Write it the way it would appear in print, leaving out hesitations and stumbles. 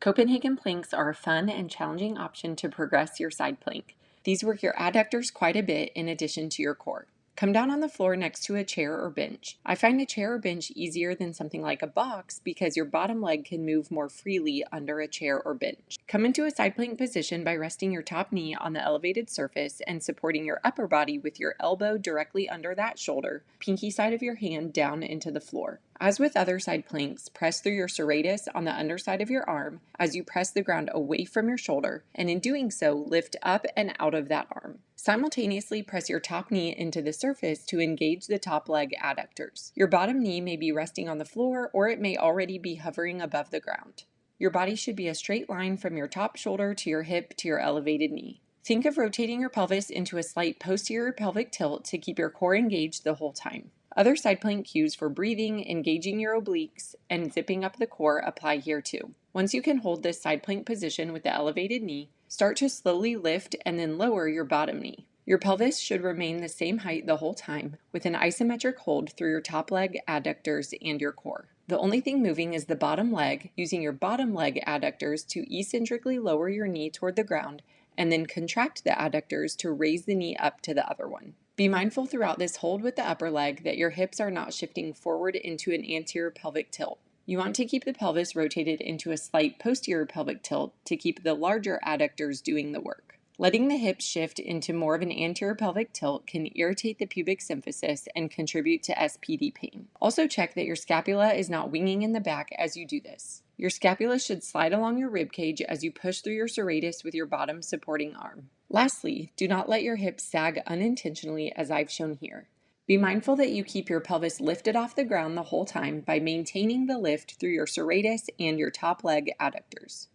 Copenhagen planks are a fun and challenging option to progress your side plank. These work your adductors quite a bit in addition to your core. Come down on the floor next to a chair or bench. I find a chair or bench easier than something like a box because your bottom leg can move more freely under a chair or bench. Come into a side plank position by resting your top knee on the elevated surface and supporting your upper body with your elbow directly under that shoulder, pinky side of your hand down into the floor. As with other side planks, press through your serratus on the underside of your arm as you press the ground away from your shoulder, and in doing so, lift up and out of that arm. Simultaneously, press your top knee into the surface to engage the top leg adductors. Your bottom knee may be resting on the floor, or it may already be hovering above the ground. Your body should be a straight line from your top shoulder to your hip to your elevated knee. Think of rotating your pelvis into a slight posterior pelvic tilt to keep your core engaged the whole time. Other side plank cues for breathing, engaging your obliques, and zipping up the core apply here too. Once you can hold this side plank position with the elevated knee, start to slowly lift and then lower your bottom knee. Your pelvis should remain the same height the whole time, with an isometric hold through your top leg adductors and your core. The only thing moving is the bottom leg, using your bottom leg adductors to eccentrically lower your knee toward the ground, and then contract the adductors to raise the knee up to the other one. Be mindful throughout this hold with the upper leg that your hips are not shifting forward into an anterior pelvic tilt. You want to keep the pelvis rotated into a slight posterior pelvic tilt to keep the larger adductors doing the work. Letting the hips shift into more of an anterior pelvic tilt can irritate the pubic symphysis and contribute to SPD pain. Also check that your scapula is not winging in the back as you do this. Your scapula should slide along your ribcage as you push through your serratus with your bottom supporting arm. Lastly, do not let your hips sag unintentionally as I've shown here. Be mindful that you keep your pelvis lifted off the ground the whole time by maintaining the lift through your serratus and your top leg adductors.